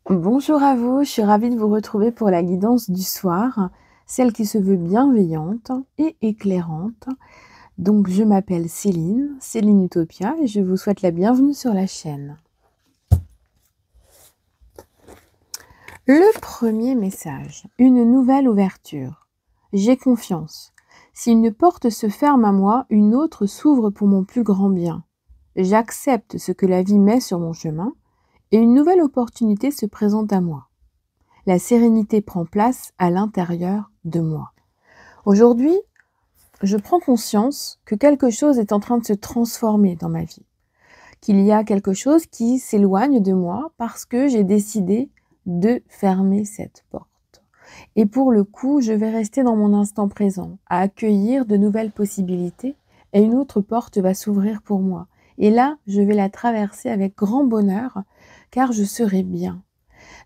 Bonjour à vous, je suis ravie de vous retrouver pour la guidance du soir, celle qui se veut bienveillante et éclairante. Donc je m'appelle Céline, Céline Utopia et je vous souhaite la bienvenue sur la chaîne. Le premier message, une nouvelle ouverture. J'ai confiance. Si une porte se ferme à moi, une autre s'ouvre pour mon plus grand bien. J'accepte ce que la vie met sur mon chemin et une nouvelle opportunité se présente à moi. La sérénité prend place à l'intérieur de moi. Aujourd'hui, je prends conscience que quelque chose est en train de se transformer dans ma vie, qu'il y a quelque chose qui s'éloigne de moi parce que j'ai décidé de fermer cette porte. Et pour le coup, je vais rester dans mon instant présent, à accueillir de nouvelles possibilités et une autre porte va s'ouvrir pour moi. Et là, je vais la traverser avec grand bonheur car je serai bien.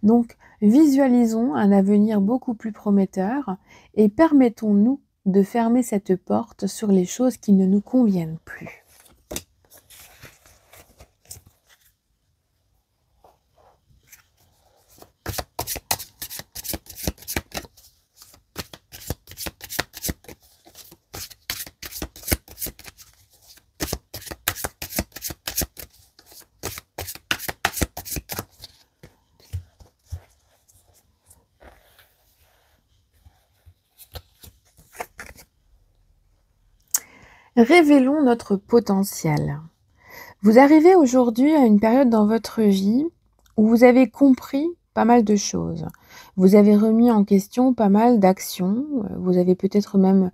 Donc, visualisons un avenir beaucoup plus prometteur et permettons-nous de fermer cette porte sur les choses qui ne nous conviennent plus. Révélons notre potentiel. Vous arrivez aujourd'hui à une période dans votre vie où vous avez compris pas mal de choses. Vous avez remis en question pas mal d'actions, vous avez peut-être même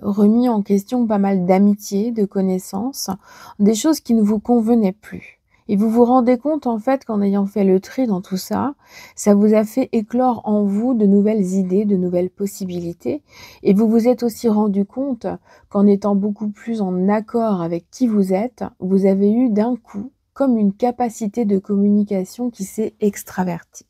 remis en question pas mal d'amitiés, de connaissances, des choses qui ne vous convenaient plus. Et vous vous rendez compte en fait qu'en ayant fait le tri dans tout ça, ça vous a fait éclore en vous de nouvelles idées, de nouvelles possibilités. Et vous vous êtes aussi rendu compte qu'en étant beaucoup plus en accord avec qui vous êtes, vous avez eu d'un coup comme une capacité de communication qui s'est extravertie.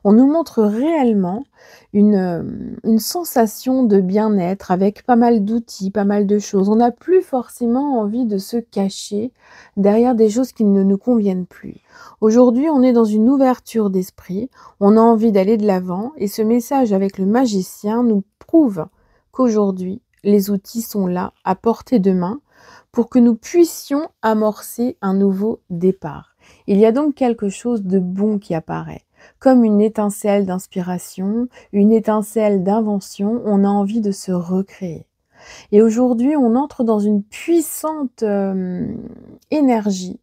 On nous montre réellement une sensation de bien-être avec pas mal d'outils, pas mal de choses. On n'a plus forcément envie de se cacher derrière des choses qui ne nous conviennent plus. Aujourd'hui, on est dans une ouverture d'esprit, on a envie d'aller de l'avant et ce message avec le magicien nous prouve qu'aujourd'hui, les outils sont là, à portée de main, pour que nous puissions amorcer un nouveau départ. Il y a donc quelque chose de bon qui apparaît. Comme une étincelle d'inspiration, une étincelle d'invention, on a envie de se recréer. Et aujourd'hui, on entre dans une puissante énergie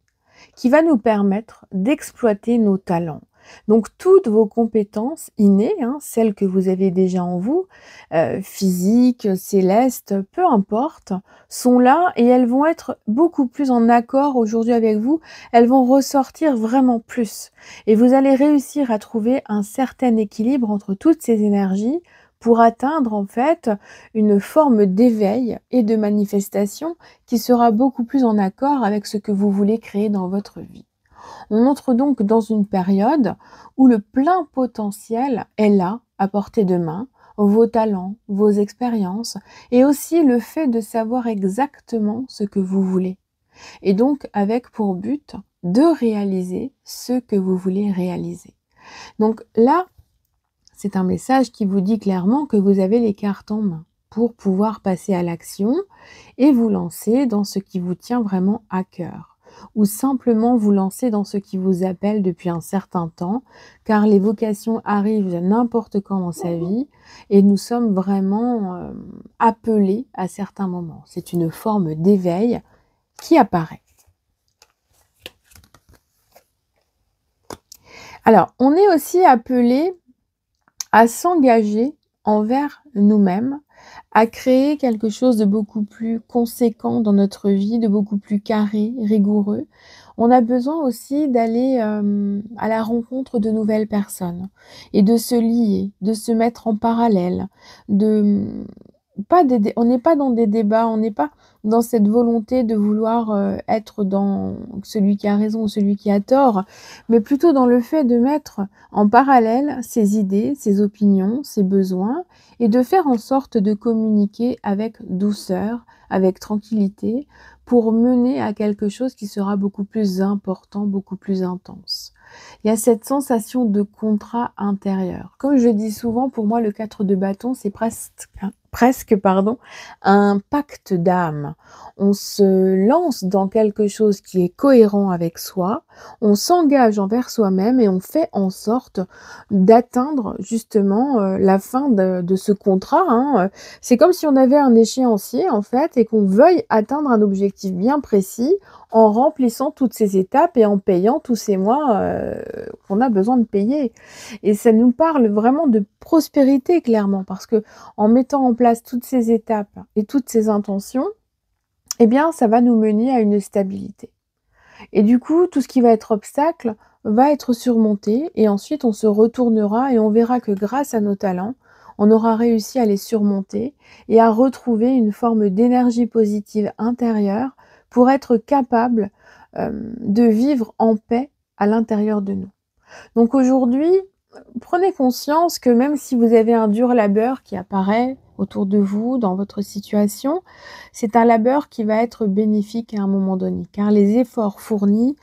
qui va nous permettre d'exploiter nos talents. Donc toutes vos compétences innées, celles que vous avez déjà en vous, physiques, célestes, peu importe, sont là et elles vont être beaucoup plus en accord aujourd'hui avec vous. Elles vont ressortir vraiment plus. Et vous allez réussir à trouver un certain équilibre entre toutes ces énergies pour atteindre en fait une forme d'éveil et de manifestation qui sera beaucoup plus en accord avec ce que vous voulez créer dans votre vie. On entre donc dans une période où le plein potentiel est là, à portée de main, vos talents, vos expériences et aussi le fait de savoir exactement ce que vous voulez. Et donc avec pour but de réaliser ce que vous voulez réaliser. Donc là, c'est un message qui vous dit clairement que vous avez les cartes en main pour pouvoir passer à l'action et vous lancer dans ce qui vous tient vraiment à cœur ou simplement vous lancer dans ce qui vous appelle depuis un certain temps, car les vocations arrivent n'importe quand dans sa vie et nous sommes vraiment appelés à certains moments. C'est une forme d'éveil qui apparaît. Alors, on est aussi appelé à s'engager envers nous-mêmes, à créer quelque chose de beaucoup plus conséquent dans notre vie, de beaucoup plus carré, rigoureux. On a besoin aussi d'aller, à la rencontre de nouvelles personnes et de se lier, de se mettre en parallèle, de pas des dé on n'est pas dans des débats, on n'est pas dans cette volonté de vouloir, être dans celui qui a raison ou celui qui a tort, mais plutôt dans le fait de mettre en parallèle ses idées, ses opinions, ses besoins et de faire en sorte de communiquer avec douceur, avec tranquillité, pour mener à quelque chose qui sera beaucoup plus important, beaucoup plus intense. il y a cette sensation de contrat intérieur. Comme je dis souvent, pour moi, le 4 de bâton, c'est presque, pardon, un pacte d'âme. On se lance dans quelque chose qui est cohérent avec soi, on s'engage envers soi-même et on fait en sorte d'atteindre justement la fin de ce contrat, hein. C'est comme si on avait un échéancier en fait et qu'on veuille atteindre un objectif bien précis en remplissant toutes ces étapes et en payant tous ces mois qu'on a besoin de payer. Et ça nous parle vraiment de prospérité clairement, parce que en mettant en place toutes ces étapes et toutes ces intentions, eh bien ça va nous mener à une stabilité. Et du coup, tout ce qui va être obstacle va être surmonté et ensuite on se retournera et on verra que grâce à nos talents, on aura réussi à les surmonter et à retrouver une forme d'énergie positive intérieure pour être capable de vivre en paix à l'intérieur de nous. Donc aujourd'hui, prenez conscience que même si vous avez un dur labeur qui apparaît autour de vous, dans votre situation, c'est un labeur qui va être bénéfique à un moment donné, car les efforts fournis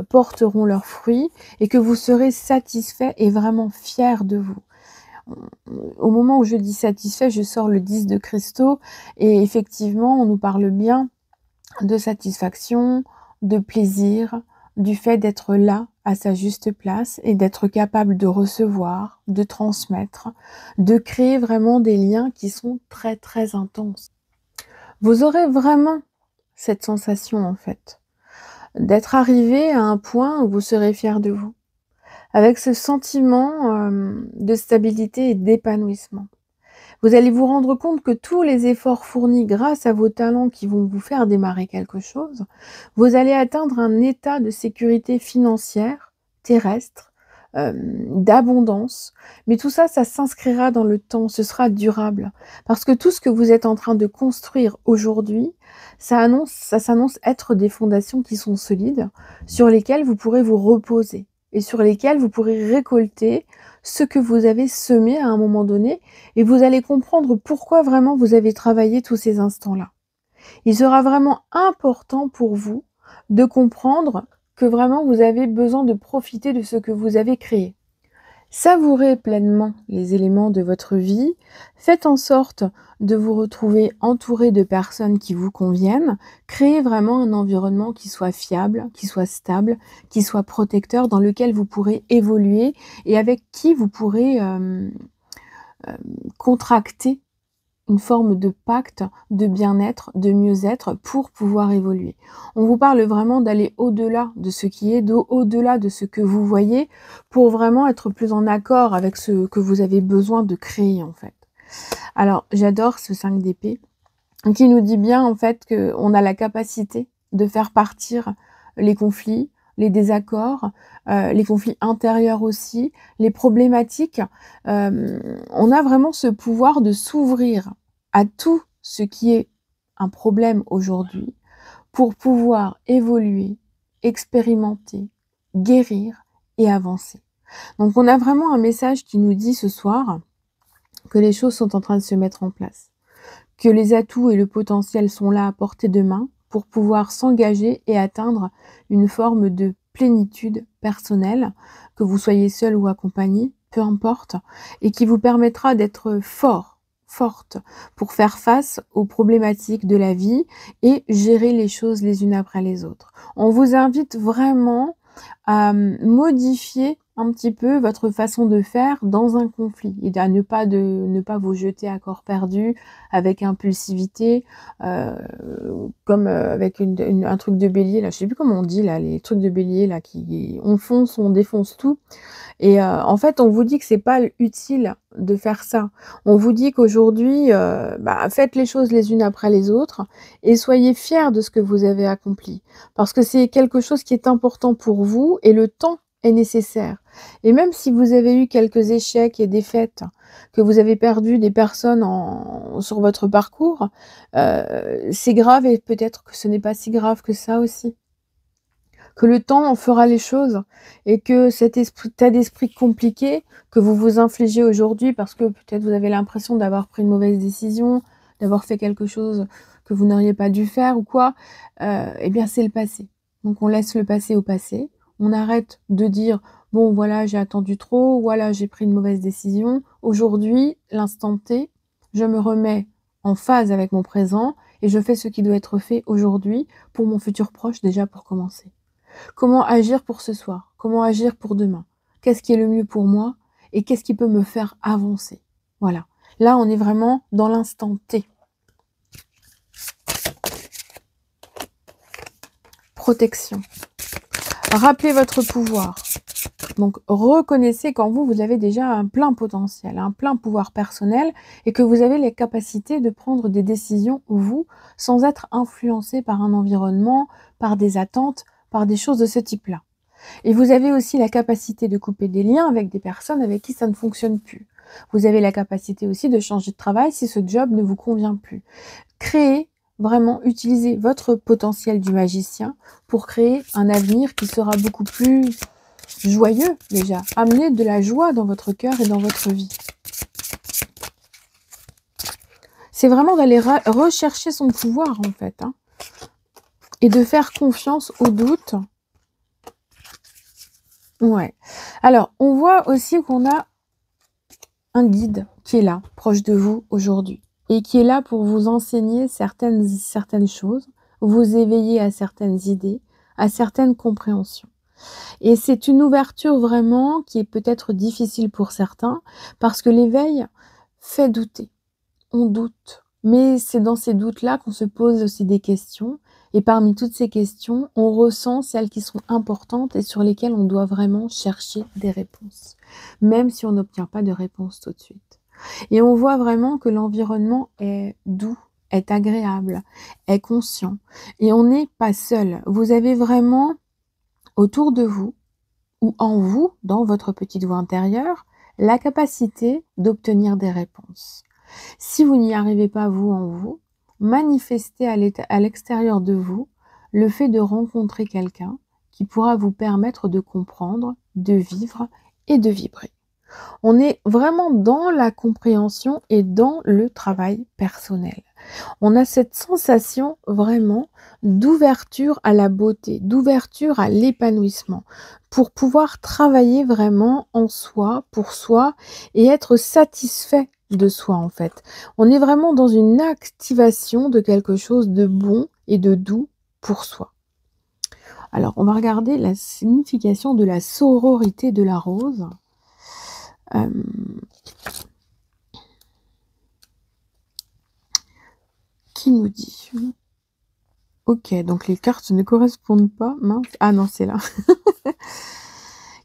porteront leurs fruits et que vous serez satisfait et vraiment fier de vous. Au moment où je dis satisfait, je sors le 10 de cristaux et effectivement, on nous parle bien de satisfaction, de plaisir, du fait d'être là à sa juste place et d'être capable de recevoir, de transmettre, de créer vraiment des liens qui sont très très intenses. Vous aurez vraiment cette sensation en fait, d'être arrivé à un point où vous serez fier de vous, avec ce sentiment de stabilité et d'épanouissement. Vous allez vous rendre compte que tous les efforts fournis grâce à vos talents qui vont vous faire démarrer quelque chose, vous allez atteindre un état de sécurité financière, terrestre, d'abondance. Mais tout ça, ça s'inscrira dans le temps, ce sera durable. Parce que tout ce que vous êtes en train de construire aujourd'hui, ça s'annonce être des fondations qui sont solides, sur lesquelles vous pourrez vous reposer et sur lesquelles vous pourrez récolter ce que vous avez semé à un moment donné et vous allez comprendre pourquoi vraiment vous avez travaillé tous ces instants-là. Il sera vraiment important pour vous de comprendre que vraiment vous avez besoin de profiter de ce que vous avez créé. Savourez pleinement les éléments de votre vie, faites en sorte de vous retrouver entouré de personnes qui vous conviennent, créez vraiment un environnement qui soit fiable, qui soit stable, qui soit protecteur, dans lequel vous pourrez évoluer et avec qui vous pourrez contracter une forme de pacte de bien-être, de mieux-être pour pouvoir évoluer. On vous parle vraiment d'aller au-delà de ce qui est, au-delà de ce que vous voyez, pour vraiment être plus en accord avec ce que vous avez besoin de créer en fait. Alors j'adore ce 5 d'épée qui nous dit bien en fait qu'on a la capacité de faire partir les conflits, les désaccords, les conflits intérieurs aussi, les problématiques. On a vraiment ce pouvoir de s'ouvrir à tout ce qui est un problème aujourd'hui pour pouvoir évoluer, expérimenter, guérir et avancer. Donc on a vraiment un message qui nous dit ce soir que les choses sont en train de se mettre en place, que les atouts et le potentiel sont là à portée de main pour pouvoir s'engager et atteindre une forme de plénitude personnelle, que vous soyez seul ou accompagné, peu importe, et qui vous permettra d'être forte, pour faire face aux problématiques de la vie et gérer les choses les unes après les autres. On vous invite vraiment à modifier un petit peu votre façon de faire dans un conflit et à ne pas vous jeter à corps perdu avec impulsivité, comme avec un truc de bélier là, je sais plus comment on dit là, les trucs de bélier là on défonce tout. Et en fait, on vous dit que c'est pas utile de faire ça. On vous dit qu'aujourd'hui, faites les choses les unes après les autres et soyez fiers de ce que vous avez accompli. Parce que c'est quelque chose qui est important pour vous et le temps est nécessaire. Et même si vous avez eu quelques échecs et défaites, que vous avez perdu des personnes sur votre parcours, c'est grave et peut-être que ce n'est pas si grave que ça aussi. Que le temps en fera les choses et que cet état d'esprit compliqué que vous vous infligez aujourd'hui parce que peut-être vous avez l'impression d'avoir pris une mauvaise décision, d'avoir fait quelque chose que vous n'auriez pas dû faire ou quoi, eh bien c'est le passé. Donc on laisse le passé au passé, On arrête de dire: «Bon voilà, j'ai attendu trop, voilà, j'ai pris une mauvaise décision. Aujourd'hui, l'instant T, je me remets en phase avec mon présent et je fais ce qui doit être fait aujourd'hui pour mon futur proche déjà pour commencer. Comment agir pour ce soir? Comment agir pour demain? Qu'est-ce qui est le mieux pour moi et qu'est-ce qui peut me faire avancer?» Voilà. Là, on est vraiment dans l'instant T. Protection. Rappelez votre pouvoir. Donc, reconnaissez qu'en vous, vous avez déjà un plein potentiel, un plein pouvoir personnel et que vous avez les capacités de prendre des décisions, vous, sans être influencé par un environnement, par des attentes, par des choses de ce type-là. Et vous avez aussi la capacité de couper des liens avec des personnes avec qui ça ne fonctionne plus. Vous avez la capacité aussi de changer de travail si ce job ne vous convient plus. Créez, vraiment, utilisez votre potentiel du magicien pour créer un avenir qui sera beaucoup plus joyeux déjà. Amenez de la joie dans votre cœur et dans votre vie. C'est vraiment d'aller rechercher son pouvoir en fait. Et de faire confiance au doute. Ouais. Alors, on voit aussi qu'on a un guide qui est là, proche de vous aujourd'hui. Et qui est là pour vous enseigner certaines choses, vous éveiller à certaines idées, à certaines compréhensions. Et c'est une ouverture vraiment qui est peut-être difficile pour certains, parce que l'éveil fait douter. On doute. Mais c'est dans ces doutes-là qu'on se pose aussi des questions. Et parmi toutes ces questions, on ressent celles qui sont importantes et sur lesquelles on doit vraiment chercher des réponses. Même si on n'obtient pas de réponse tout de suite. Et on voit vraiment que l'environnement est doux, est agréable, est conscient. Et on n'est pas seul. Vous avez vraiment autour de vous, ou en vous, dans votre petite voix intérieure, la capacité d'obtenir des réponses. Si vous n'y arrivez pas vous en vous, manifestez à l'extérieur de vous le fait de rencontrer quelqu'un qui pourra vous permettre de comprendre, de vivre et de vibrer. On est vraiment dans la compréhension et dans le travail personnel. On a cette sensation vraiment d'ouverture à la beauté, d'ouverture à l'épanouissement, pour pouvoir travailler vraiment en soi, pour soi, et être satisfait de soi en fait. On est vraiment dans une activation de quelque chose de bon et de doux pour soi. Alors, on va regarder la signification de la sororité de la rose. Qui nous dit? Ok, donc les cartes ne correspondent pas. Mince. Ah non, c'est là.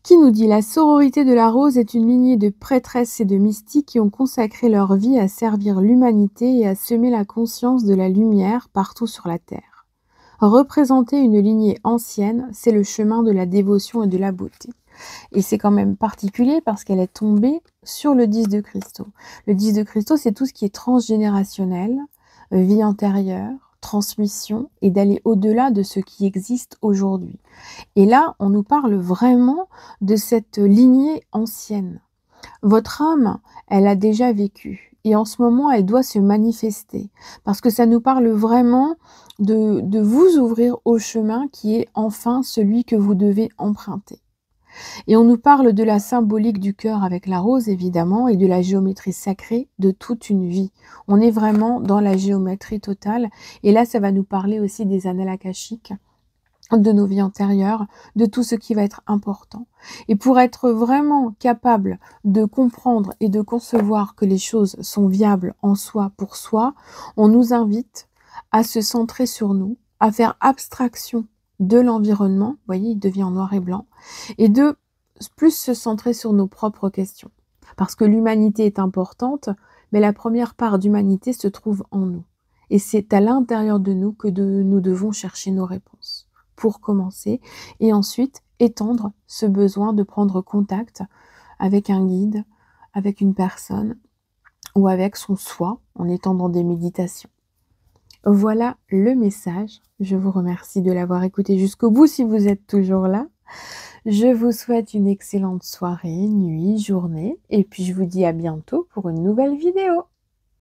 Qui nous dit: la sororité de la rose est une lignée de prêtresses et de mystiques qui ont consacré leur vie à servir l'humanité et à semer la conscience de la lumière partout sur la terre. Représenter une lignée ancienne, c'est le chemin de la dévotion et de la beauté. Et c'est quand même particulier parce qu'elle est tombée sur le 10 de Cristaux. Le 10 de Cristaux, c'est tout ce qui est transgénérationnel, vie antérieure, transmission et d'aller au-delà de ce qui existe aujourd'hui. Et là, on nous parle vraiment de cette lignée ancienne. Votre âme, elle a déjà vécu et en ce moment, elle doit se manifester parce que ça nous parle vraiment de vous ouvrir au chemin qui est enfin celui que vous devez emprunter. Et on nous parle de la symbolique du cœur avec la rose, évidemment, et de la géométrie sacrée de toute une vie. On est vraiment dans la géométrie totale. Et là, ça va nous parler aussi des annales akashiques, de nos vies antérieures, de tout ce qui va être important. Et pour être vraiment capable de comprendre et de concevoir que les choses sont viables en soi pour soi, on nous invite à se centrer sur nous, à faire abstraction de l'environnement, vous voyez, il devient en noir et blanc, et de plus se centrer sur nos propres questions. Parce que l'humanité est importante, mais la première part d'humanité se trouve en nous. Et c'est à l'intérieur de nous que nous devons chercher nos réponses, pour commencer, et ensuite étendre ce besoin de prendre contact avec un guide, avec une personne, ou avec son soi, en étant dans des méditations. Voilà le message. Je vous remercie de l'avoir écouté jusqu'au bout si vous êtes toujours là. Je vous souhaite une excellente soirée, nuit, journée et puis je vous dis à bientôt pour une nouvelle vidéo.